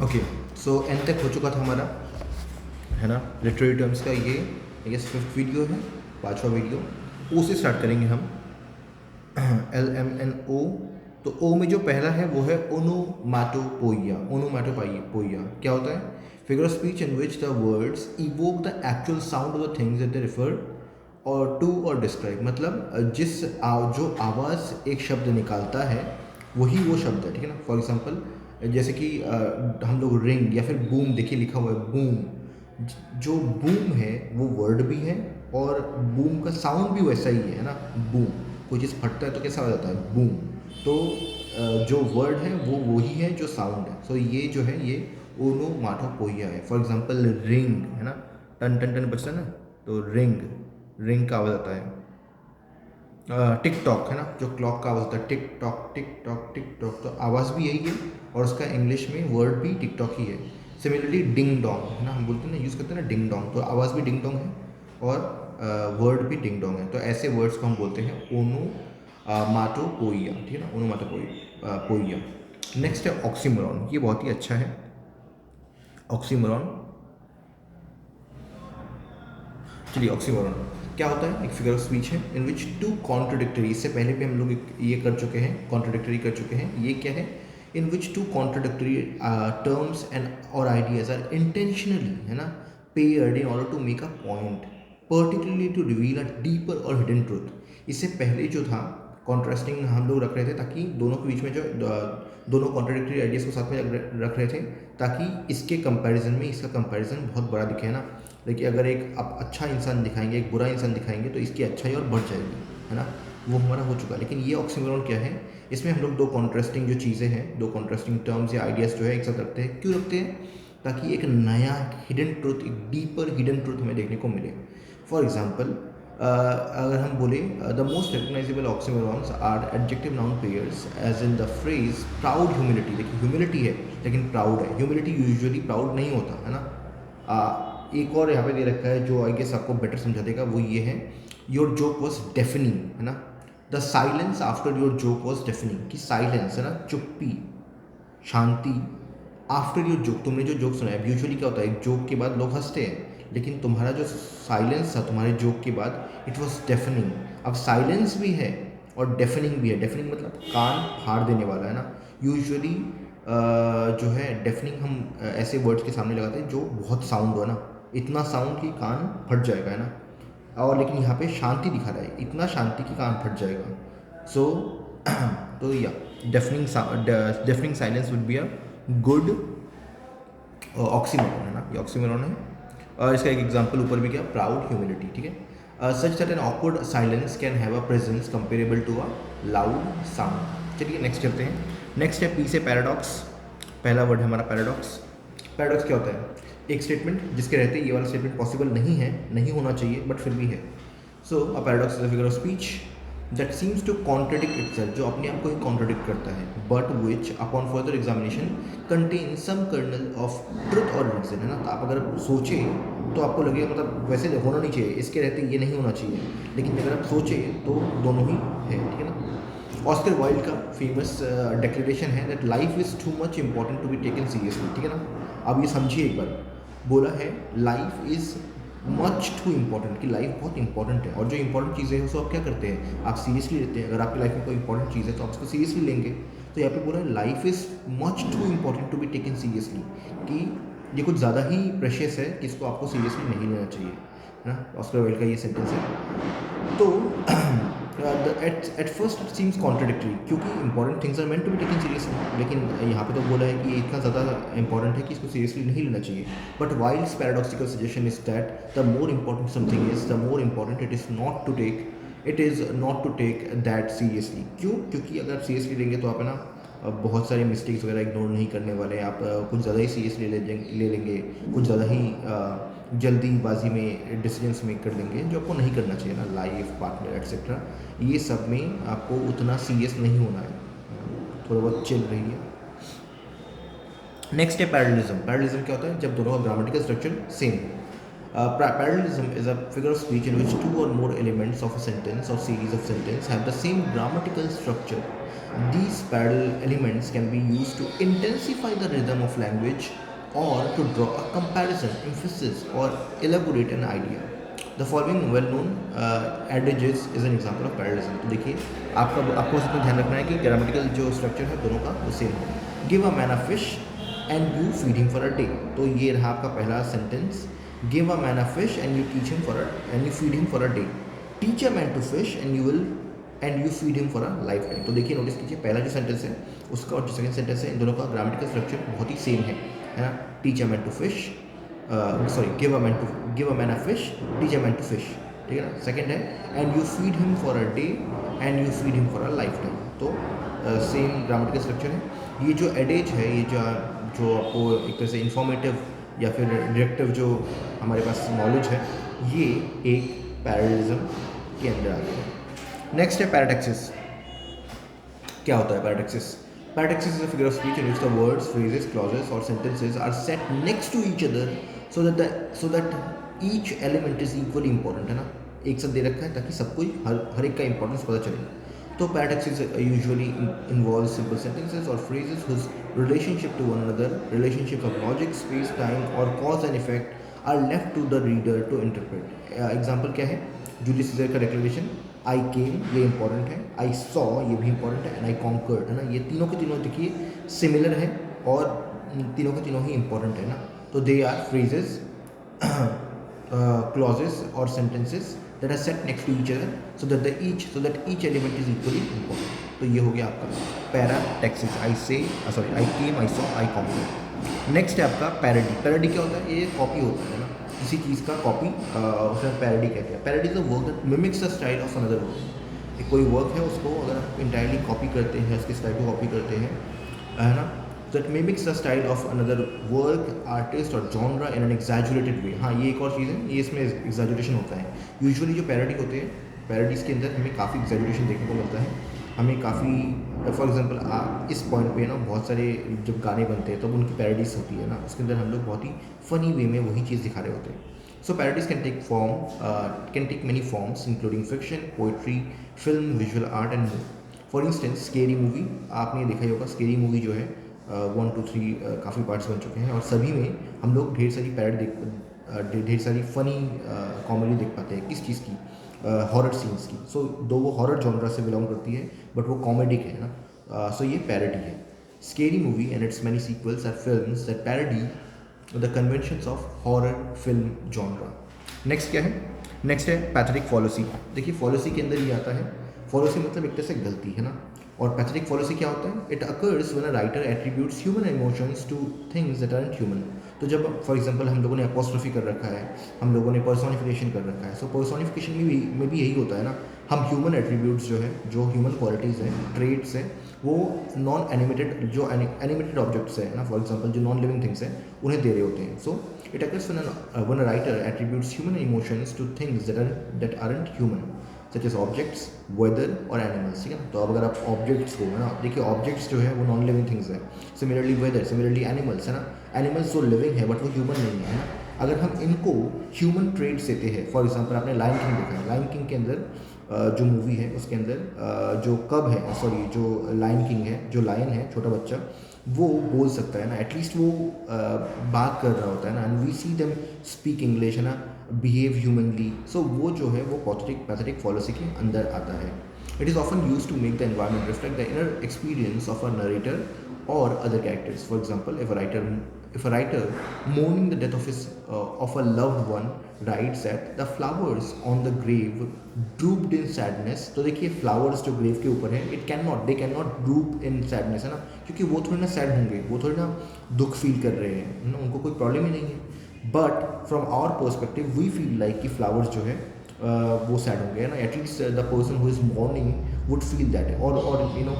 Okay, so and तक हो चुका था हमारा, है ना, लिटरेरी टर्म्स का। ये आई गेस 5th वीडियो है, 5वां वीडियो। ओ से स्टार्ट करेंगे हम। LMNO। तो ओ में जो पहला है वो है ओनोमाटोपोइया। ओनोमाटोपोइया क्या होता है? Figure of speech in which the words evoke the actual sound of the things that they refer और टू और डिस्क्राइब। मतलब जो आवाज़ एक शब्द निकालता है वही वो शब्द है, ठीक है ना। फॉर एग्जांपल जैसे कि हम लोग रिंग या फिर बूम, देखिए लिखा हुआ है बूम। जो बूम है वो वर्ड भी है और बूम का साउंड भी वैसा ही है ना, बूम। कोई चीज़ फटता है तो कैसा हो जाता है? बूम। तो जो वर्ड है वो वही है जो साउंड है। सो ये जो है ये ओनोमाटोपोइया है। फॉर एग्जांपल रिंग, है ना, टन टन टन बजता है ना, तो रिंग, रिंग का आवाज़ आता है। टिक टॉक, है ना, जो क्लॉक का आवाज़ होता है, tick tock tick tock tick tock, तो आवाज़ भी यही है और उसका इंग्लिश में वर्ड भी टिक टॉक ही है। सिमिलरली डिंग डोंग, है ना, हम बोलते हैं ना, यूज़ करते हैं ना डिंग डोंग, तो आवाज़ भी डिंग डोंग है और वर्ड भी डिंग डोंग है। तो ऐसे वर्ड्स को हम बोलते हैं ओनो माटोपोइया, ठीक है ना, ओनो माटोपोइया। नेक्स्ट है ऑक्सीमोरॉन। ये बहुत ही अच्छा है ऑक्सीमोरॉन। चलिए, ऑक्सीमोरॉन क्या होता है? एक फिगर ऑफ स्पीच है इन विच टू कॉन्ट्रोडिक्टरी, इससे पहले भी हम लोग ये कर चुके हैं, कॉन्ट्रोडिक्टरी कर चुके हैं। ये क्या है? In which two contradictory terms and or ideas are intentionally, है ना, paired in order to make a point, particularly to reveal a deeper or hidden truth. इससे पहले जो था कॉन्ट्रास्टिंग हम लोग रख रहे थे ताकि दोनों के बीच में जो दोनों कॉन्ट्राडिक्टरी आइडियाज़ को साथ में रख रहे थे ताकि इसके कंपैरिजन में इसका कंपैरिजन बहुत बड़ा दिखे, है ना। देखिए, अगर एक आप अच्छा इंसान दिखाएंगे, एक बुरा इंसान दिखाएंगे, तो इसकी अच्छाई और बढ़ जाएगी, है ना। वो हमारा हो चुका। लेकिन ये ऑक्सीमोरॉन क्या है? इसमें हम लोग दो कॉन्ट्रास्टिंग जो चीज़ें हैं, दो कॉन्ट्रास्टिंग टर्म्स या आइडियाज़ जो है एक साथ रखते हैं। क्यों रखते हैं? ताकि एक नया हिडन ट्रूथ, एक डीपर हिडन ट्रूथ हमें देखने को मिले। फॉर एग्जाम्पल, अगर हम बोले the most recognisable oxymorons are adjective noun pairs as in the phrase proud humility. देखिए, ह्यूमिलिटी है लेकिन प्राउड है। ह्यूमिलिटी यूजुअली प्राउड नहीं होता, है ना। एक और यहाँ पे दे रखा है जो आई गेस आपको बेटर समझा देगा, वो ये है, योर जोक वॉज डेफनिंग, है ना। The silence after your joke was deafening, कि साइलेंस, है ना, चुप्पी, शांति आफ्टर योर जोक, तुमने जो जोक सुना है। यूजुअली क्या होता है, एक जोक के बाद लोग हंसते हैं, लेकिन तुम्हारा जो साइलेंस था तुम्हारे जोक के बाद, इट वॉज डेफनिंग। अब साइलेंस भी है और डेफनिंग भी है। डेफनिंग मतलब कान फाड़ देने वाला, है ना। यूजुअली जो है डेफनिंग हम ऐसे वर्ड्स के सामने लगाते हैं जो बहुत साउंड हो, ना, इतना साउंड कि कान फट जाएगा, है ना। और लेकिन यहाँ पे शांति दिखा रहा है, इतना शांति कि कान फट जाएगा। सो तो या deafening silence would be a good oxymoron, है ना, ये ऑक्सीमोरॉन है। और इसका एक एग्जांपल ऊपर भी क्या, प्राउड ह्यूमिलिटी, ठीक है। Such that an awkward silence can have a presence comparable to a loud sound. चलिए नेक्स्ट चलते हैं। नेक्स्ट है पी से पैराडॉक्स। पहला वर्ड है हमारा पैराडॉक्स। पैराडॉक्स क्या होता है? एक स्टेटमेंट जिसके रहते ये वाला स्टेटमेंट पॉसिबल नहीं है, नहीं होना चाहिए, बट फिर भी है। So a paradox is a figure of speech that seems to contradict itself, जो अपने आप को ही कॉन्ट्रडिक्ट करता है, but which upon further examination contain some kernel of truth और रीजन, है ना। तो आप अगर सोचें तो आपको लगेगा मतलब वैसे होना नहीं चाहिए, इसके रहते ये नहीं होना चाहिए, लेकिन अगर आप सोचें तो दोनों ही है, ठीक है ना। ऑस्कर वाइल्ड का फेमस डिक्लेरेशन है that life is too much important to be taken seriously, ठीक है ना। अब ये समझिए एक बार, बोला है life is much too important, कि लाइफ बहुत इंपॉर्टेंट है और जो इंपॉर्टेंट चीज़ें हैं उसको आप क्या करते हैं, आप सीरियसली लेते हैं। अगर आपकी लाइफ में कोई इंपॉर्टेंट चीज़ है तो आप उसको सीरियसली लेंगे। तो यहाँ पे बोला है life is much too important to be taken seriously, कि ये कुछ ज़्यादा ही प्रेशियस है कि इसको आपको सीरियसली नहीं लेना चाहिए, है ना। ऑस्कर वाइल्ड का ये सेंटेंस है। तो at first it seems contradictory, क्योंकि important things are meant to be taken seriously, लेकिन यहाँ पे तो बोला है कि ये इतना ज़्यादा इंपॉर्टेंट है कि इसको सीरियसली नहीं लेना चाहिए। But Wilde's paradoxical suggestion is that the more important something is, the more important it is not to take that seriously. क्यों? क्योंकि अगर आप सीरियसली लेंगे तो आप, है ना, बहुत सारे मिस्टेक्स वगैरह इग्नोर नहीं करने वाले हैं आप। कुछ ज़्यादा ही सीरियसली ले लेंगे, कुछ ज़्यादा ही जल्दीबाजी में डिसीजंस मेक कर लेंगे, जो आपको नहीं करना चाहिए ना, लाइफ पार्टनर एक्सेट्रा, ये सब में आपको उतना सीरियस नहीं होना है, थोड़ा बहुत चिल रहिए। नेक्स्ट है पैरेललिज्म। पैरेललिज्म क्या होता है? जब दोनों का grammatical structure same. Parallelism is a figure of speech in which two or more elements of a sentence or series of sentences have the same grammatical structure These parallel elements can be used to intensify the rhythm of language or to draw a comparison, emphasis, or elaborate an idea. The following well-known adages is an example of parallelism. तो देखिए आपको इसमें ध्यान रखना है कि grammatical जो structure है दोनों का वो सेम हो. Give a man a fish and you feed him for a day. तो ये रहा आपका पहला sentence. Give a man a fish and you teach him for and you feed him for a day. Teach a man to fish and you feed him for a lifetime. तो देखिए notice कीजिए पहला जो sentence है उसका और जो second sentence है इन दोनों का ग्रामेटिकल स्ट्रक्चर बहुत ही सेम है ना. Teach a man to fish, sorry give a man a fish, teach a man to fish. ठीक है ना. सेकंड है and you feed him for a day and you feed him for a lifetime. तो same grammatical structure है. ये जो एडेज है ये जो आपको एक तरह से इंफॉर्मेटिव या फिर डायरेक्टिव जो हमारे पास नॉलेज है ये एक पैरेललिज्म के अंदर आ गया है. नेक्स्ट है पैराटैक्सिस. क्या होता है पैराटैक्सिस? Paradoxis is a figure of speech in which the words, phrases, clauses, or sentences are set next to each other so that each element is equally important. है ना. एक साथ दे रखा है ताकि सबको हर एक का इंपॉर्टेंस पता चले. तो पैराटैक्सिस usually involves simple sentences or phrases whose relationship to one another, relationships of logic, space, time, or cause and effect are left to the reader to interpret. Example क्या है? जूलियस सीजर का declaration, आई केम, ये important है. I saw, ये भी important है. And I conquered, है ना. ये तीनों के तीनों देखिए सिमिलर है और तीनों के तीनों ही इंपॉर्टेंट है ना. तो दे आर फ्रेजेस, क्लॉजेस और sentences that are set next to each other so that each element is equally important. तो ये हो गया आपका parataxis. I came, I saw, I conquered. Next है आपका पैरोडी. पैरोडी क्या होता है? ये कॉपी होता है ना किसी चीज़ का कॉपी, उसमें पैरोडी कहते हैं. Parody is a work that mimics the style of another work. कोई वर्क है उसको अगर आप इंटायरली कॉपी करते हैं, उसके स्टाइल को कॉपी करते हैं, है ना, that mimics the style of another work, artist or genre in an exaggerated way. हाँ, ये एक और चीज़ है, ये इसमें exaggeration होता है. यूजुअली जो पैरोडी होते हैं, पैरोडीज़ के अंदर हमें काफ़ी exaggeration देखने को मिलता है. हमें काफ़ी फॉर एग्जांपल इस पॉइंट पे ना बहुत सारे जब गाने बनते हैं तब उनकी पैरोडीज़ होती है ना, उसके अंदर हम लोग बहुत ही फ़नी वे में वही चीज़ दिखा रहे होते हैं. So parodies can take many forms including fiction, poetry, film, visual art and more. For instance, scary movie, आपने देखा ही होगा. स्केरी मूवी जो है 1 2 3 काफ़ी पार्ट्स बन चुके हैं और सभी में हम लोग ढेर सारी पैरोडी ढेर सारी फ़नी कॉमेडी देख पाते हैं. किस चीज़ की? हॉरर सीन्स की. सो दो वो हॉरर जॉनरा से बिलोंग करती है बट वो कॉमेडिक है ना. सो ये पैरोडी है. Scary Movie and its many sequels are films that parody the conventions of horror film genre. Next क्या है? नेक्स्ट है पैथेटिक फॉलोसी. देखिए फॉलोसी के अंदर ये आता है. फॉलोसी मतलब एक तरह से गलती है ना. और पैथेटिक फॉलोसी क्या होता है? It occurs when a writer attributes human emotions to things that aren't human. तो जब फॉर एग्जांपल हम लोगों ने अपोस्ट्रोफी कर रखा है, हम लोगों ने पर्सोनिफिकेशन कर रखा है. सो पर्सोनिफिकेशन में भी यही होता है ना. हम ह्यूमन एट्रीब्यूट्स जो है, जो ह्यूमन क्वालिटीज़ हैं, ट्रेड्स हैं, वो नॉन एनिमेटेड जो एनिमेटेड ऑब्जेक्ट्स है ना, फॉर एग्जांपल जो नॉन लिविंग थिंग्स हैं उन्हें दे रहे होते हैं. So it occurs when a writer attributes human emotions to things that aren't human such as objects, weather or animals. ठीक है. तो अब अगर आप ऑब्जेक्ट्स को, है ना, देखिए ऑब्जेक्ट्स जो है वो नॉन लिविंग थिंग्स है. सिमिलरली वेदर, सिमिलरली एनिमल्स, है ना. एनिमल्स जो लिविंग है बट वो ह्यूमन नहीं है ना. अगर हम इनको ह्यूमन ट्रेड्स देते हैं, फॉर एग्जांपल आपने लायन किंग देखा है. लायन किंग के अंदर जो मूवी है उसके अंदर जो कब है, सॉरी जो लायन किंग है, जो लायन है छोटा बच्चा, वो बोल सकता है ना. एटलीस्ट वो बात कर रहा होता है ना. And we see them speak English, है ना, बिहेव ह्यूमनली. सो वो जो है वो पैथेटिक फॉलोसी के अंदर आता है. It is often used to make the environment reflect the inner experience of a narrator or other characters. For example, if a writer mourning the death of a loved one writes that the flowers on the grave drooped in sadness. तो देखिए flowers जो grave के ऊपर है, they cannot droop in sadness, है ना, क्योंकि वो थोड़ी ना sad होंगे, वो थोड़ी ना दुख फील कर रहे हैं ना, उनको कोई प्रॉब्लम ही नहीं है. But from our perspective we feel like कि फ्लावर्स जो है वो सैड होंगे, है ना. At least the person who is mourning would feel that. और यू नो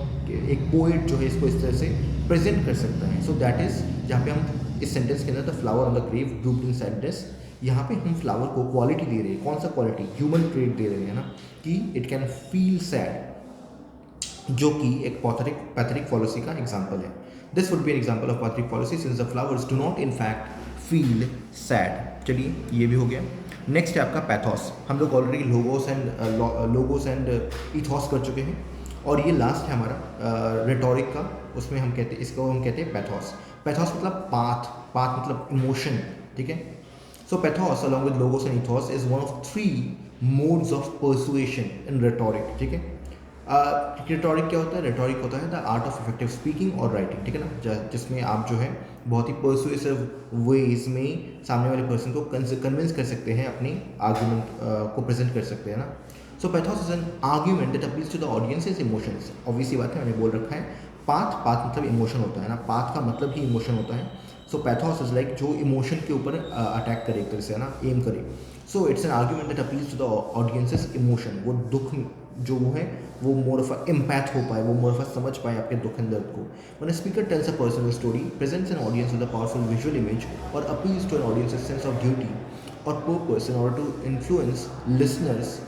एक पोएट जो है इसको इस तरह से प्रेजेंट कर सकता है. सो दैट इज़ जहाँ पे हम इस सेंटेंस के अंदर the flower on the grave drooped in sadness, यहाँ पे हम फ्लावर को क्वालिटी दे रहे हैं. कौन सा क्वालिटी? ह्यूमन ट्रेट दे रहे हैं ना, कि इट कैन फील सैड, जो कि एक पैथेटिक फॉलोसी का एग्जाम्पल है. This would be an example of pathetic fallacy since the flowers do not in fact feel sad. चलिए ये भी हो गया. नेक्स्ट है आपका पैथोस. हम लोग ऑलरेडी लोगोस एंड ईथॉस कर चुके हैं. और ये लास्ट है हमारा रेटोरिक का, उसमें हम कहते हैं, इसको हम कहते हैं पैथोस। पैथोस मतलब पाथ, पाथ मतलब इमोशन, ठीक है। So pathos along with logos and ethos is one of 3 modes of persuasion in rhetoric, ठीक है। रेटोरिक क्या होता है? रेटोरिक होता है the art of effective speaking और राइटिंग, ठीक है ना, जिसमें आप जो है बहुत ही परसुएसिव वेज में सामने वाले पर्सन को कन्विंस कर सकते हैं, अपनी आर्ग्यूमेंट को प्रेजेंट कर सकते हैं ना। So pathos is an argument that appeals to the audience's emotions. Obviously बात है, मैंने बोल रखा है पाथ, पाथ मतलब इमोशन होता है ना, पाथ का मतलब ही इमोशन होता है। सो पैथोस इज लाइक जो इमोशन के ऊपर अटैक करे एक तरह से, है ना, एम करे। So it's an argument that appeals to the audience's emotion, वो दुख जो है वो मोर ऑफ अ इम्पैक्ट हो पाए, वो मोर ऑफ अ समझ पाए आपके दुख एंड दर्द को। When a speaker tells a personal story, presents an audience with a powerful visual image और appeals to an audience's sense of duty और purpose in order to influence listeners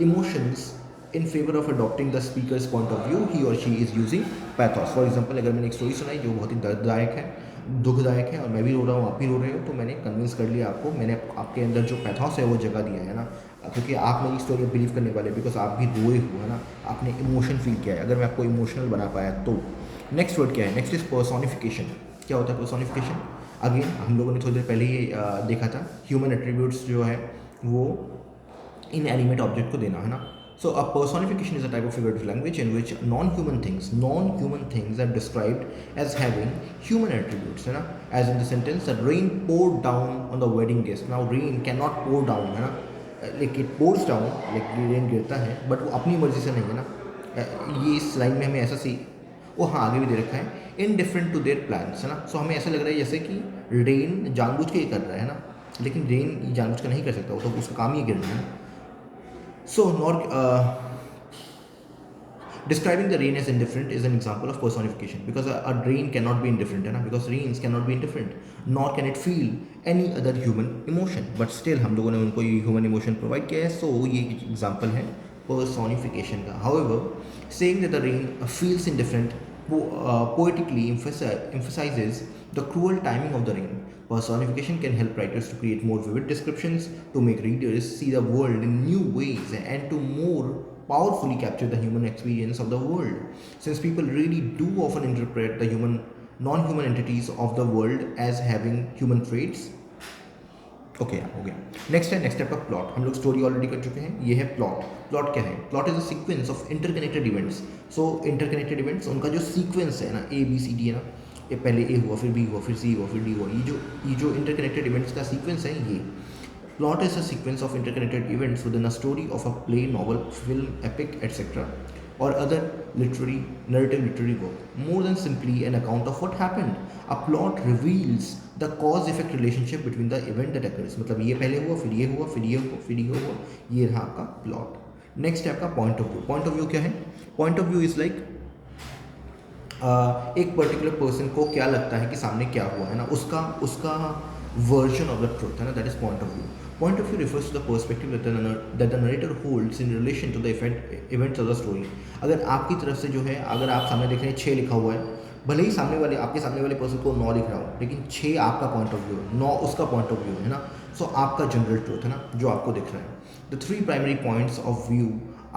emotions in favour of adopting the speaker's point of view, he और she is using pathos. For example, अगर मैंने एक story सुनाई जो बहुत ही दर्ददायक है, दुखदायक है, और मैं भी रो रहा हूँ, आप भी रो रहे हो, तो मैंने कन्विंस कर लिया आपको, मैंने आपके अंदर जो पैथोस है वो जगह दिया है ना, क्योंकि आप मेरी स्टोरी बिलीव करने वाले, बिकॉज आप भी रोए हो, है ना, आपने इमोशन फील किया है। अगर मैं आपको इमोशनल बना पाया तो। नेक्स्ट वर्ड क्या है? Next is personification. क्या होता है पर्सोनिफिकेशन? अगेन हम लोगों ने थोड़ी देर पहले ही देखा था, ह्यूमन एट्रीब्यूट्स जो है वो इनएनिमेट ऑब्जेक्ट को देना, है ना। So a personification is a type of figurative language in which non-human things are described as having human attributes, है ना, as in the sentence that rain poured down on the wedding guest. Now rain cannot pour down, है ना, like it pours down, like rain गिरता है, but वो अपनी मर्जी से नहीं, है ना। ये इस लाइन में हमें ऐसा सी, वो हाँ आगे भी दे रखा है, indifferent to their plans, है ना। सो हमें ऐसा लग रहा है जैसे कि रेन जानबूझ के ही कर रहा है ना, लेकिन रेन जानबूझ के नहीं कर सकता, वो तो उसका काम ही गिरना है। So, describing the rain as indifferent is an example of personification, because a rain cannot be indifferent, है ना, because rains cannot be indifferent, nor can it feel any other human emotion, but still हम लोगों ने उनको ये human emotion provide किया है, so ये example है personification का। However, saying that the rain feels indifferent poetically emphasizes the cruel timing of the rain. Personification can help writers to create more vivid descriptions, to make readers see the world in new ways, and to more powerfully capture the human experience of the world. Since people really do often interpret the non-human entities of the world as having human traits. Okay हो गया। Next है, next type का plot. हम लोग story already कर चुके हैं, ये है प्लॉट। प्लॉट क्या है? Plot is a sequence of interconnected events. So interconnected events, उनका जो सीक्वेंस है ना, ABCD है ना, ये पहले A हुआ, फिर B हुआ, फिर C हुआ, फिर D हुआ, ये जो इंटरकनेक्टेड इवेंट्स का सीक्वेंस है, ये plot is a sequence of interconnected events with in a story of a play, novel, film, epic etcetera or other narrative literary work. More than simply an account of what happened, a plot reveals the cause-effect relationship between the event that occurs. मतलब ये पहले हुआ, फिर ये हुआ, फिर ये हुआ, फिर ये हुआ, ये रहा आपका प्लॉट। नेक्स्ट है आपका point of view. Point of view क्या है? Point of view is like एक पर्टिकुलर पर्सन को क्या लगता है कि सामने क्या हुआ, है ना, उसका वर्जन ऑफ द ट्रुथ, है ना, that is point of view. Point of view refers to the perspective that the narrator holds in relation to the events of the story. अगर आपकी तरफ से जो है, अगर आप सामने देख रहे हैं 6 लिखा हुआ है, भले ही आपके सामने वाले पर्सन को 9 लिख रहा हो, लेकिन 6 आपका पॉइंट ऑफ व्यू है, 9 उसका पॉइंट ऑफ व्यू है ना। सो आपका जनरल ट्रूथ है ना, जो आपको दिख रहा है। The 3 primary points of view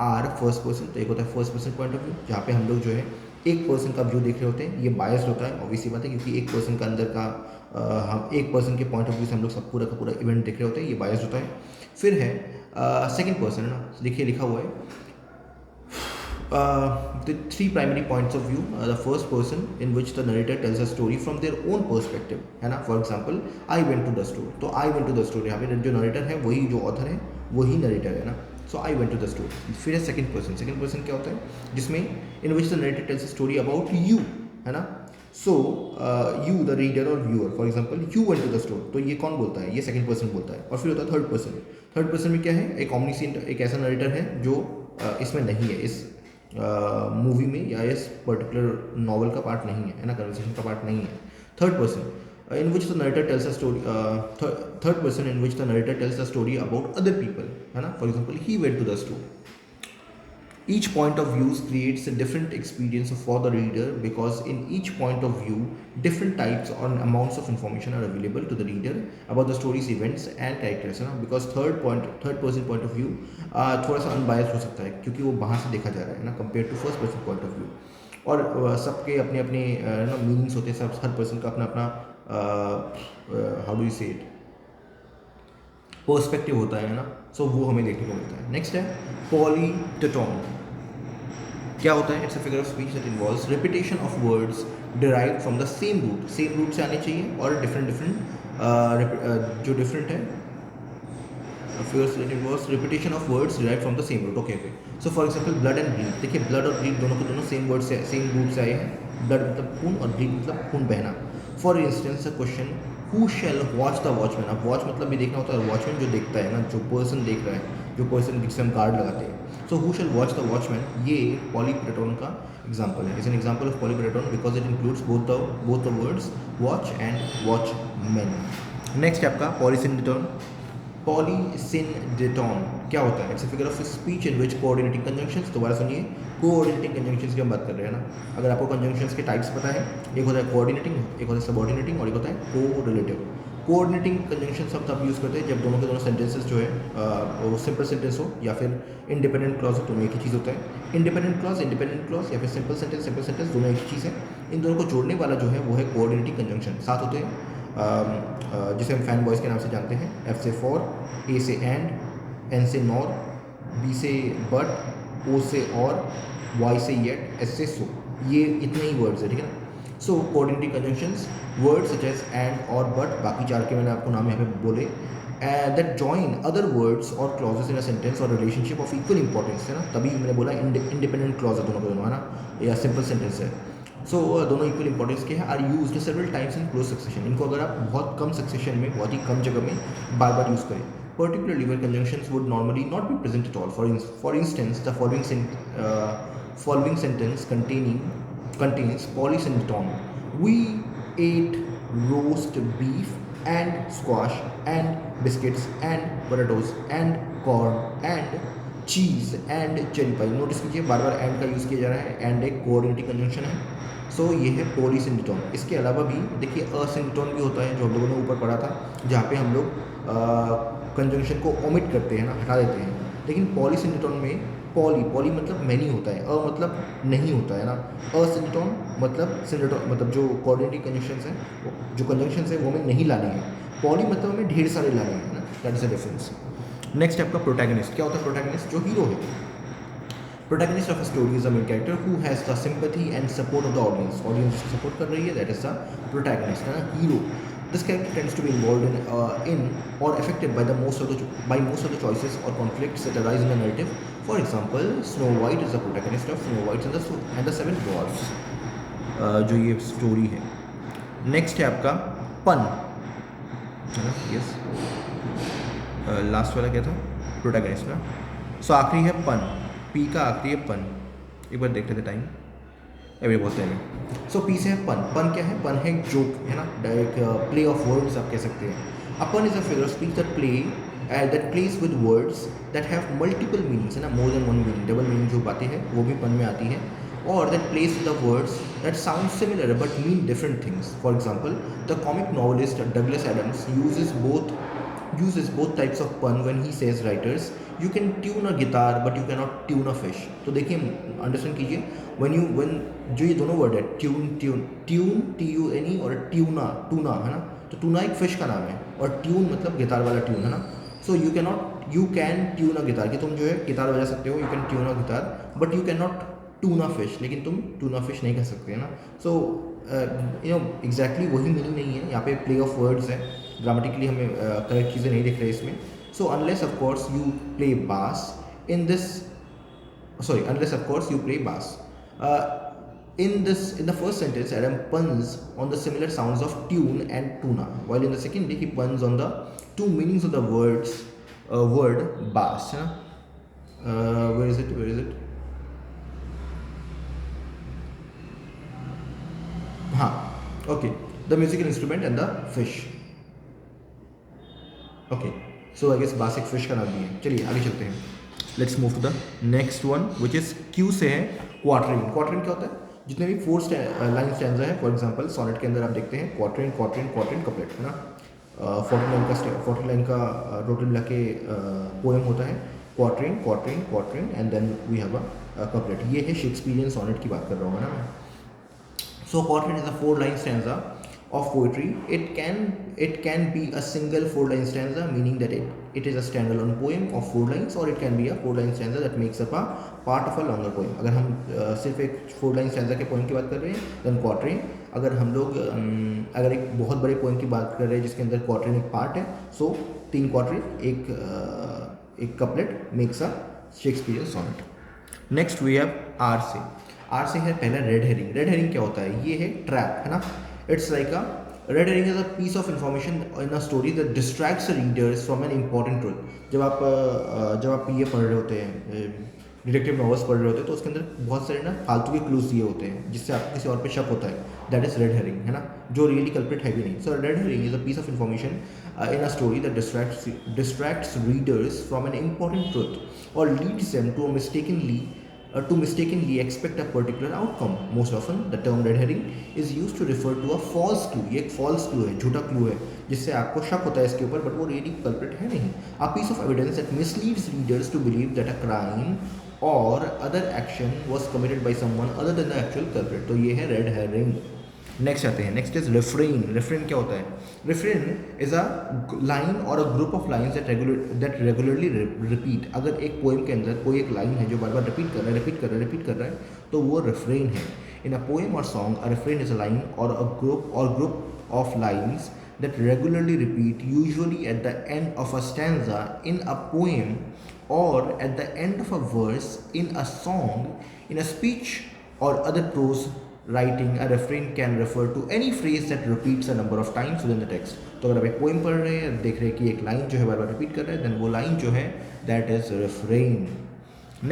are first person, तो एक होता है first person point of view, जहाँ पे हम लोग जो है एक पर्सन का व्यू देख रहे होते हैं। ये बायस्ड होता है, ऑब्वियसली बात है, क्योंकि एक पर्सन का अंदर का हम एक पर्सन के पॉइंट ऑफ व्यू से हम लोग सब पूरा का पूरा इवेंट देख रहे होते हैं, ये बायस्ड होता है। फिर है सेकंड पर्सन, है ना, देखिए लिखा हुआ है the 3 primary points of view, the first person in which the narrator tells a story from their own perspective, है ना। For example I went to the store, तो I went to the store, यहाँ पे जो narrator है वही जो author है वही नरेटर है ना। सो I went to the store। फिर है सेकंड पर्सन। सेकंड पर्सन क्या होता है? जिसमें in which the narrator tells a story about you, है ना। सो यू द रीडर और viewer, for example you went to the store, तो ये कौन बोलता है? ये सेकंड पर्सन बोलता है। और फिर होता है थर्ड पर्सन। थर्ड पर्सन में क्या है? एक ऑमनीसेंट, एक ऐसा नरेटर है जो इसमें नहीं है, इस मूवी में या इस पर्टिकुलर नॉवल का पार्ट नहीं है ना, कन्वर्सेशन का पार्ट नहीं है। Third person in which the narrator tells a story, third person in which the narrator tells a story about other people, है ना। For example he went to the store. Each point of view creates a different experience for the reader because in each point of view different types or amounts of information are available to the reader about the stories, events and characters, है ना. Because third person point of view थोड़ा सा unbiased हो सकता है क्योंकि वो बाहर से देखा जा रहा है ना, compare to first person point of view. और सबके अपने अपने मीनिंग्स होते हैं, सब हर पर्सन का अपना अपना हाउ डू यू से इट पर्सपेक्टिव होता है ना. सो वो हमें देखने को मिलता है. नेक्स्ट है पॉलीटेटोन. क्या होता है? It's a figure of speech that involves repetition of words derived from the same root से आने चाहिए और डिफरेंट जो डिफरेंट है figures that involves repetition of words derived from the same root. Okay. So for example blood and bleed. देखिए blood और bleed दोनों को दोनों सेम वर्ड से सेम रूट से आए हैं. blood मतलब खून और bleed मतलब खून बहना. For instance a question who shall watch the watchman. अब watch मतलब भी देखना होता है, watchman जो देखता है ना, जो पर्सन देख रहा है, जो पर्सन जिससे हम गार्ड लगाते हैं. So who shall watch the watchman ये polypaton का एग्जाम्पल है. Is an example of polypaton because it includes both the words watch and watchman. Next है आपका polysyndeton. Polysyndeton क्या होता है? It's a figure of speech in which coordinating conjunctions. दोबारा सुनिए, कोऑर्डिनेटिंग कंजंक्शंस की हम बात कर रहे हैं ना. अगर आपको कंजंक्शंस के टाइप्स पता है, एक होता है कोऑर्डिनेटिंग, एक होता है सबऑर्डिनेटिंग और एक होता है कोरिलेटिव. कोऑर्डिनेटिंग कंजंक्शंस हम तब यूज़ करते हैं जब दोनों के दोनों सेंटेंसेस जो है वो सिंपल सेंटेंस हो या फिर इंडिपेंडेंट क्लॉज हो. दोनों एक ही चीज़ होता है. इंडिपेंडेंट क्लॉज या फिर सिंपल सेंटेंस दोनों एक ही चीज़ है. इन दोनों को जोड़ने वाला जो है वो है कोऑर्डिनेटिंग कंजंक्शन. साथ होते हैं जिसे हम फैन बॉयज़ के नाम से जानते हैं. एफ से फॉर, ए से एंड, एन से नॉर, बी से बट, ओ से और, वाई से येट, एस से सो. ये इतने ही वर्ड्स है, ठीक है ना. So coordinating conjunctions words such as and और बट, बाकी चार के मैंने आपको नाम यहाँ पे बोले, दैट जॉइन अदर वर्ड्स और क्लॉजेस इन अ सेंटेंस और रिलेशनशिप ऑफ इक्वल इंपॉर्टेंस, है ना. तभी मैंने बोला इंडिपेंडेंट क्लॉज है दोनों के दोनों, है ना, या सिंपल सेंटेंस है. सो दोनों इक्वल इंपॉर्टेंस के हैं. Are used several times in close succession. इनको अगर आप बहुत कम सक्सेशन में, बहुत ही कम जगह में बार बार यूज़ करें. Particularly where conjunctions would normally not be present at all. For instance the following sentence contains polysyndeton. We ate roast beef and squash and biscuits and potatoes and corn and cheese and cherry pie. Notice कीजिए बार बार and का use किया जा रहा है. And एक coordinating conjunction है. सो ये है पॉलीसिंडेटोन. इसके अलावा भी देखिए असिंडेटोन भी होता है जो हम लोगों ने ऊपर पढ़ा था, जहाँ पे हम लोग कंजंक्शन को ओमिट करते हैं ना, हटा देते हैं. लेकिन पॉलीसिंडेटोन में पॉली मतलब मैनी होता है, मतलब नहीं होता है ना. असिंडेटोन मतलब सिंडेटोन मतलब जो कोऑर्डिनेटिंग कंजंक्शंस हैं, जो कंजंक्शंस हैं वो हमें नहीं लाने हैं. पॉली मतलब हमें ढेर सारे लाने हैं ना. That is the difference. Next आपका प्रोटैगनिस्ट. क्या होता है प्रोटैगनिस्ट? जो हीरो है. Protagonist of a story is a main character who has the sympathy and support of the audience. Audience जिसको support कर रही है, that is the protagonist, है ना, hero. This character tends to be involved in or affected by most of the choices or conflicts that arise in the narrative. For example, Snow White is the protagonist of Snow White and the Seven Dwarfs. जो ये story है. Next है आपका पन, है ना. Yes, last वाला क्या था? प्रोटैगनिस्ट ना. सो आखिरी है पन. पी का आखिरी है पन. एक बार देख लेते टाइम, अभी बहुत टाइम है. सो पी से है पन. पन क्या है? पन है एक जोक, है ना, एक प्ले ऑफ वर्ड्स आप कह सकते हैं. अ पन is a figure of speech that plays with words that have multiple meanings, है ना, more than one meaning. Double meaning जो बातें हैं वो भी पन में आती है. और that plays with the words that sound similar but mean different things. For example the comic novelist Douglas Adams uses both types of pun when he says writers you can tune a guitar but you cannot tune a fish. तो देखिए understand कीजिए, when जो ये दोनों word है tune TUNE और tuna है ना. तो टूना एक फिश का नाम है और ट्यून मतलब गिटार वाला ट्यून, है ना. So you can tune a guitar, कि तुम जो है गिटार बजा सकते हो, you can tune a guitar, but you can not tuna fish, लेकिन तुम टूना फिश नहीं कर सकते, है ना. सो एग्जैक्टली वही मीनिंग नहीं है यहाँ पे. प्ले ऑफ वर्ड्स है, ग्रामेटिकली हमें करेक्ट चीज़ें नहीं दिख रही इसमें. So unless of course you play बास इन the first sentence Adam puns on the similar sounds of tune and tuna, while in the second he puns on the two meanings of the word bass, है ना. where is it हाँ, okay, the musical instrument and the fish. Okay, so I guess bass एक fish का नाम भी है. चलिए आगे चलते हैं. Let's move to the next one which is Q से है क्वार्टरिन। क्वार्टरिन क्या होता है? जितने भी 4 लाइन स्टैंजा है, फॉर एग्जांपल सोनेट के अंदर आप देखते हैं क्वार्टरिन क्वार्टरिन क्वार्टरिन कपलेट, है ना। 40 लाइन का टोटल मिला के पोएम होता है, quatrain quatrain quatrain and then we have a couplet. ये है शेक्सपियरियन सोनेट की बात कर रहा हूँ ना मैं। So quatrain is a 4-line stanza of poetry. It can be a single 4-line stanza, meaning that it is a standalone poem of 4 lines, or it can be a 4-line stanza that makes up a part of a longer poem. अगर हम सिर्फ एक 4-line stanza के poem की बात कर रहे हैं then quatrain. अगर हम लोग अगर एक बहुत बड़े poem की बात कर रहे हैं जिसके अंदर quatrain एक part है, so 3 quatrain एक couplet makes a Shakespearean sonnet. Next we have R से। आर से है पहला रेड हेरिंग। रेड हेरिंग क्या होता है? ये है ट्रैप, है ना। It's like a red herring is a piece of information in a story that distracts readers from an important truth. जब आप ये पढ़ रहे होते हैं, डिटेक्टिव नॉवेल्स पढ़ रहे होते हैं, तो उसके अंदर बहुत सारे ना फालतू के क्लूज दिए होते हैं जिससे आपको किसी और पे शक होता है, दैट इज रेड हेरिंग, है ना, जो रियली कल्प्रिट है भी नहीं। So red herring is a piece of information in a story that distracts readers from an important truth or leads them to mistakenly expect a particular outcome. Most often the term red herring is used to refer to a false clue. ये एक false clue है, झूठा clue है जिससे आपको शक होता है इसके ऊपर, बट वो really culprit है नहीं। A piece of evidence that misleads readers to believe that a crime or other action was committed by someone other than the actual culprit. तो ये है red herring। नेक्स्ट आते हैं, नेक्स्ट इज रिफ्रेन। रिफ्रेन क्या होता है? Refrain is a line or a group of lines that regularly repeat. अगर एक पोएम के अंदर कोई एक लाइन है जो बार बार रिपीट कर रहा है तो वो रिफ्रेन है। In a poem or song a refrain is a line or a group of lines that regularly repeat, usually at the end of a stanza in a poem or at the end of a verse in a song, in a speech or other prose writing. A refrain can refer to any phrase that repeats a number of times within the text. तो अगर आप एक poem पढ़ रहे हैं, देख रहे हैं कि एक लाइन जो है बार बार रिपीट कर रहा है, देन वो लाइन जो है दैट इज refrain.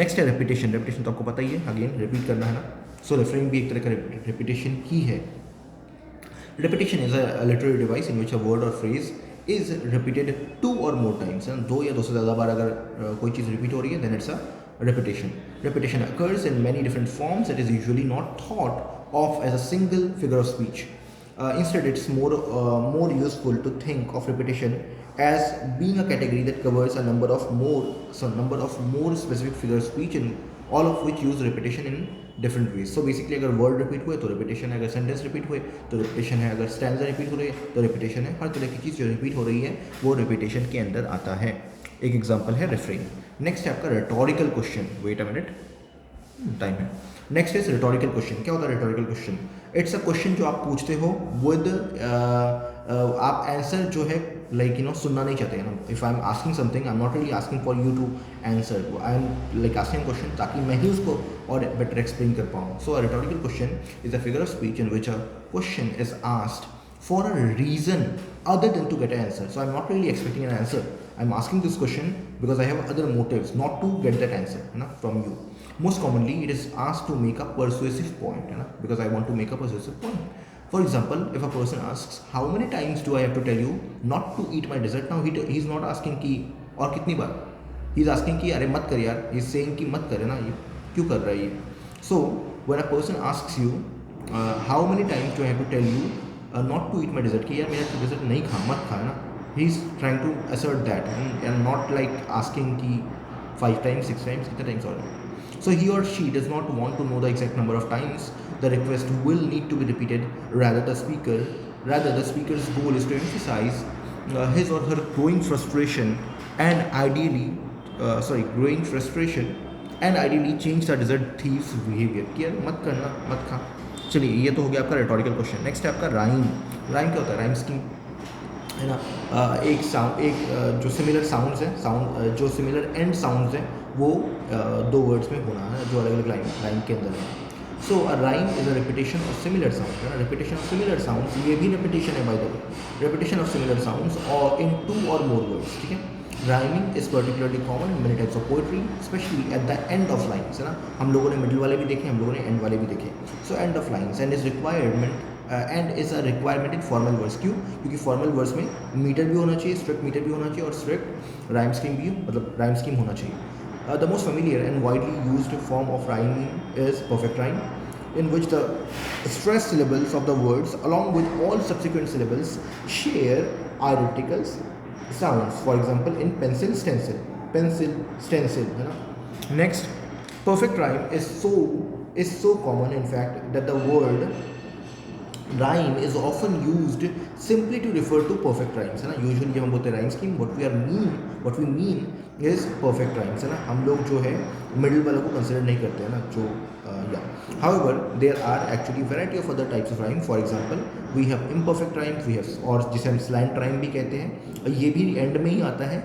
नेक्स्ट है रेपिटेशन। रेपिटेशन तो आपको पता ही है, अगेन रिपीट करना है ना। सो refrain भी एक तरह का रेपिटेशन ही है। Repetition is a literary device in which a word or phrase is repeated 2 or more times. दो या दो से ज़्यादा बार अगर कोई चीज़ रिपीट हो रही है then it's a repetition. Repetition occurs in many different forms. It is usually not thought of as a single figure of speech. Instead, it's more useful to think of repetition as being a category that covers a number of more specific figure of speech, and all of which use repetition in different ways. So basically अगर word repeat हुए तो repetition है, अगर sentence repeat हुए तो repetition है, अगर stanza repeat हो रही है तो रिपीटेशन है। हर तरह की चीज़ जो रिपीट हो रही है वो रिपीटेशन के अंदर आता है। एक एग्जांपल है रिफ्रेन। नेक्स्ट है आपका rhetorical question. Wait a minute, time है। Next is rhetorical question. क्या होता है rhetorical question? It's a question जो आप पूछते हो विद आप आंसर जो है लाइक सुनना नहीं चाहते हैं ना। If I am asking something, I am not really asking for you to answer, I am like asking question ताकि मैं ही उसको और बेटर एक्सप्लेन कर पाऊँ। So a rhetorical question is a figure of speech in which a question is asked for a reason other than to get an answer. So I'm not really expecting an answer. I'm asking this question because I have other motives, not to get that answer from you. Most commonly, it is asked to make a persuasive point, because I want to make a persuasive point. For example, if a person asks, how many times do I have to tell you not to eat my dessert? Now he's not asking कि और कितनी बार, he's asking कि अरे मत कर यार, he's saying कि मत करे ना, ये क्यों कर रहा है ये. So when a person asks you how many times do I have to tell you not to eat my dessert, कि यार मेरा dessert नहीं खा, मत खा, है ना, he is trying to assert that and not like asking कि 5 times 6 times कितने times और. So he or she does not want to know the exact number of times the request will need to be repeated. Rather the speaker's goal is to emphasize his or her growing frustration and ideally change the dessert thief's behavior, कि यार मत करना, मत खा. चलिए, ये तो हो गया आपका रिटोरिकल क्वेश्चन. नेक्स्ट है आपका राइम. राइम क्या होता है? राइम स्कीम, है ना. जो सिमिलर साउंड्स हैं, जो सिमिलर एंड साउंड्स हैं वो 2 वर्ड्स में होना है जो अलग अलग लाइन के अंदर है. So a rhyme is a repetition of similar sound, है ना. रिपीटेशन ऑफ सिमिलर साउंड्स, ये भी रिपीटेशन है by the way. Repetition of similar sounds और इन 2 और मोर वर्ड्स, ठीक है. Rhyming is particularly common in many types of poetry, specially at the end of lines, है ना. हम लोगों ने मिडिल वाले भी देखे, हम लोगों ने एंड वाले भी देखे. So end of lines end is a requirement in formal verse. क्यों? क्योंकि फॉर्मल वर्स में मीटर भी होना चाहिए, स्ट्रिक्ट मीटर भी होना चाहिए और स्ट्रिक्ट राइम स्कीम भी, मतलब राइम स्कीम होना चाहिए. The most familiar and widely used form of rhyming is perfect rhyme, in which the stressed syllables of the words along with all subsequent syllables share identical sounds. For example, in pencil stencil, है ना. Next, perfect rhyme is so common in fact that the word rhyme is often used simply to refer to perfect rhymes, है ना. Usually जब हम बोलते हैं rhyme scheme, what we mean is perfect rhymes, है ना. हम लोग जो है मिडिल वालों को कंसिडर नहीं करते हैं ना, जो however there are actually variety of other types of rhyme. For example, we have imperfect rhymes, we have, और जिसे हम slant rhyme भी कहते हैं, ये भी एंड में ही आता है,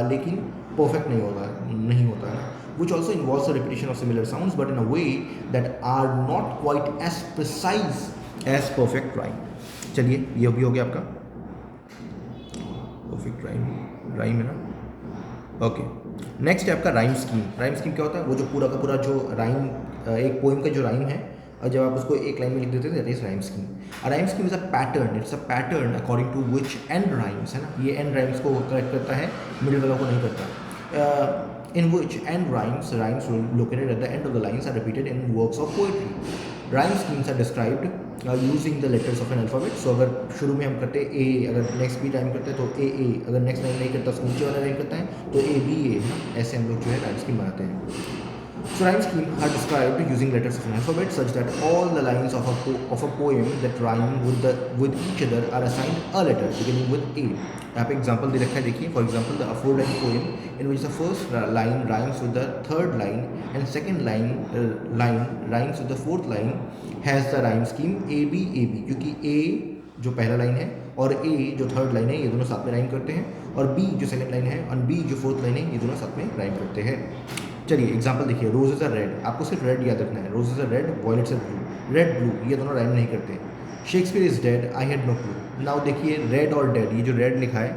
लेकिन परफेक्ट नहीं होता है ना, which also involves the repetition of similar sounds but in a way that are not quite as precise as perfect rhyme. चलिए ये भी हो गया आपका परफेक्ट राइम है ना. ओके, नेक्स्ट है आपका राइम स्कीम. राइम स्कीम क्या होता है? वो जो पूरा का पूरा जो राइम, एक पोइम का जो राइम है, और जब आप उसको एक लाइन में लिख देते हैं, that is rhyme scheme. A rhyme scheme is a pattern, it's a pattern according to which end rhymes, है ना. ये एंड राइम्स को करेक्ट करता है, मिडिल वालों को नहीं करता. In which end rhymes located at the end of the lines are repeated in works of poetry. Rhyme schemes are described using the letters of an alphabet. So अगर शुरू में हम करते हैं A, अगर नेक्स्ट भी राइम करते हैं तो A, अगर नेक्स्ट लाइन नहीं करता उसको नीचे वाला राइम करता है तो A B A, ऐसे हम लोग जो है राइम स्कीम बनाते हैं. So rhyme schemes are described using letters of an alphabet such that all the lines of a poem that rhyme with each other are assigned a letter beginning with A. यहाँ पे example दे रखा है, देखिए. For example the अफोर्डाइन poem in which the first line rhymes with the third line and second line rhymes with the fourth line has the rhyme scheme A B, क्योंकि A जो पहला line है और A जो third line है ये दोनों साथ में राइम करते हैं, और B जो सेकेंड लाइन है और B जो फोर्थ लाइन है ये दोनों साथ में राइम करते हैं. चलिए एग्जाम्पल देखिए. रोजेज आर रेड, आपको सिर्फ रेड याद रखना है. Roses are red, violets are blue. Red blue ये दोनों राइम नहीं करते. Shakespeare is dead, I had no clue. Now देखिए रेड और डेड, ये जो रेड लिखा है,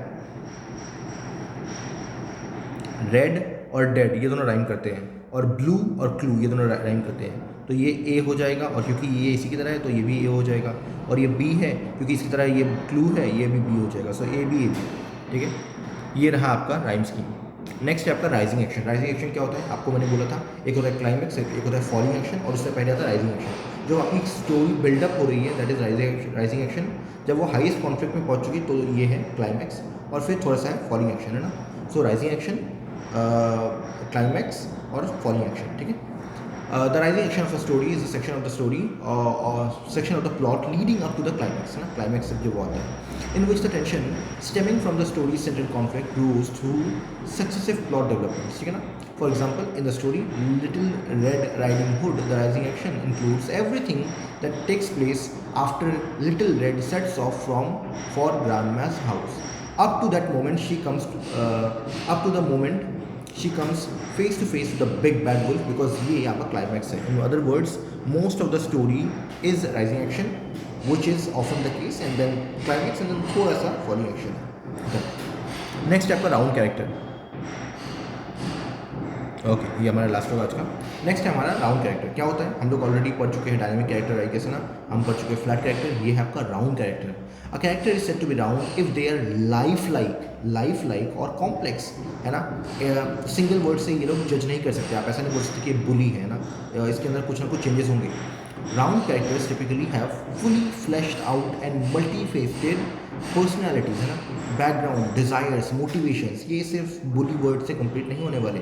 रेड और डेड ये दोनों राइम करते हैं, और ब्लू और क्लू ये दोनों राइम करते हैं. तो ये ए हो जाएगा, और क्योंकि ये इसी की तरह है तो ये भी ए हो जाएगा, और ये बी है क्योंकि इसकी तरह ये क्लू है, ये भी बी हो जाएगा. सो ए बी, ठीक है. ये रहा आपका राइम स्कीम. नेक्स्ट है आपका राइजिंग एक्शन. राइजिंग एक्शन क्या होता है? आपको मैंने बोला था, एक होता है क्लाइमेक्स, एक होता है फॉलिंग एक्शन, और उससे पहले आता है राइजिंग एक्शन. जो आपकी स्टोरी बिल्डअप हो रही है दैट इज राइजिंग एक्शन. जब वो हाईएस्ट कॉन्फ्लिक्ट में पहुंच चुकी तो ये है क्लाइमैक्स, और फिर थोड़ा सा है फॉलिंग एक्शन, है ना. सो राइजिंग एक्शन, क्लाइमैक्स और फॉलिंग एक्शन, ठीक है. The rising action of a story is a section of the story or section of the plot leading up to the climax, है ना. क्लाइमैक्स जब वो आता है, in which the tension stemming from the story's central conflict grows through successive plot developments, ठीक है ना. For example, in the story Little Red Riding Hood, the rising action includes everything that takes place after Little Red sets off for Grandma's house. Up to that moment she comes face to face with the big bad wolf, because ये यहाँ पर climax है. In other words, most of the story is rising action, which is often the case, and then climax, and then थोड़ा सा falling action. Okay. Next है आपका round character. Okay, ये हमारा लास्ट होगा आज का. नेक्स्ट है हमारा राउंड कैरेक्टर. क्या होता है? हम लोग ऑलरेडी पढ़ चुके हैं डायनामिक कैरेक्टर, आई गेस, ना. हम पढ़ चुके हैं फ्लैट कैरेक्टर. ये है आपका round character. A character is said to be round if they are life like और कॉम्प्लेक्स, है ना. सिंगल वर्ड से ये लोग जज नहीं कर सकते. आप ऐसा नहीं बोल सकते कि ये बुली है ना, इसके अंदर कुछ ना कुछ चेंजेस होंगे. Round characters typically have fully flashed out and multi-faceted personalities, है ना. बैकग्राउंड, डिज़ायर्स, मोटिवेशंस, ये सिर्फ बुली वर्ड से कंप्लीट नहीं होने वाले.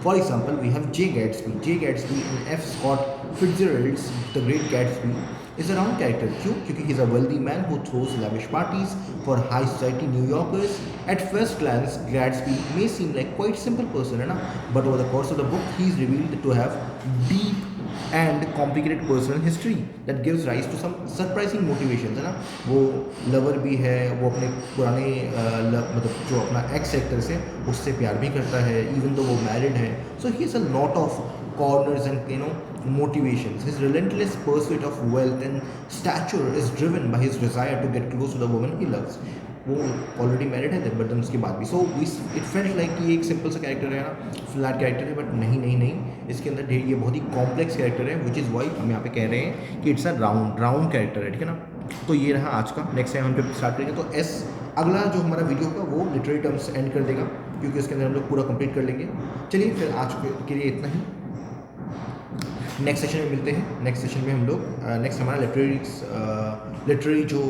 For example we have J Gatsby in F Scott Fitzgerald's the Great Gatsby is a round character. क्यों? क्योंकि he is a wealthy man who throws lavish parties for high society New Yorkers. At first glance, Gatsby may seem like quite simple person, है ना, but over the course of the book, he is revealed to have deep and complicated personal history that gives rise to some surprising motivations, है ना. वो lover भी है, वो अपने पुराने मतलब जो अपना एक्स एक्टर से उससे प्यार भी करता है, इवन दो वो मैरिड है. So he has a lot of corners and motivations. His relentless pursuit of wealth and stature is driven by his desire to get close to the woman he loves. वो already married है but then उसके बाद भी. So it felt like कि एक simple सा character है ना, फ्लैट कैरेक्टर है, बट नहीं, इसके अंदर ये बहुत ही कॉम्प्लेक्स कैरेक्टर है, विच इज़ वाई हम यहाँ पे कह रहे हैं कि इट्स अ राउंड कैरेक्टर है, ठीक है ना. तो ये रहा आज का। नेक्स्ट टाइम हम जब स्टार्ट करेंगे तो एस अगला जो हमारा वीडियो होगा वो लिटरेरी टर्म्स एंड कर देगा, क्योंकि उसके अंदर हम लोग पूरा कंप्लीट कर लेंगे। चलिए फिर आज के लिए इतना ही। नेक्स्ट सेशन में मिलते हैं। नेक्स्ट सेशन में हम लोग नेक्स्ट हमारा लिटरेरी जो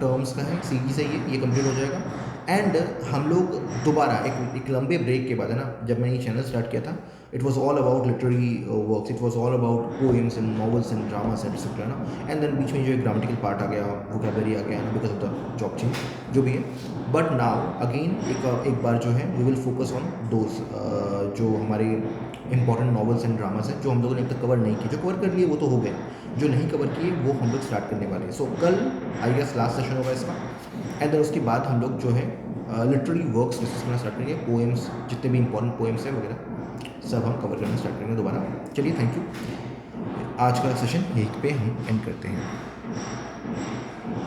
टर्म्स का है सीरीज है ये कंप्लीट हो जाएगा। एंड हम लोग दोबारा एक लंबे ब्रेक के बाद, है ना, जब मैंने ये चैनल स्टार्ट किया था, it was all about literary works, it was all about poems and novels and dramas and etcetera ना। एंड देन बीच में जो एक ग्रामेटिकल पार्ट आ गया, वोकैबुलरी आ गया ना, because of the job change जो भी है। बट नाउ अगेन एक बार जो है we will focus on those जो हमारे इंपॉर्टेंट नॉवेल्स एंड ड्रामास हैं, जो हम लोगों ने अब तक कवर नहीं किए। जो कवर कर लिए वो तो हो गए, जो नहीं कवर किए वो हम लोग स्टार्ट करने वाले हैं। सो कल आई गेस लास्ट सेशन होगा इसका। एंड देन उसके बाद हम लोग जो है लिटरेरी वर्क्स डिस्कस करना स्टार्ट करेंगे, पोएम्स, जितने भी इंपॉर्टेंट पोएम्स हैं वगैरह सब हम कवर करना स्टार्ट करेंगे दोबारा। चलिए, थैंक यू। आज का सेशन यहीं पे हम एंड करते हैं।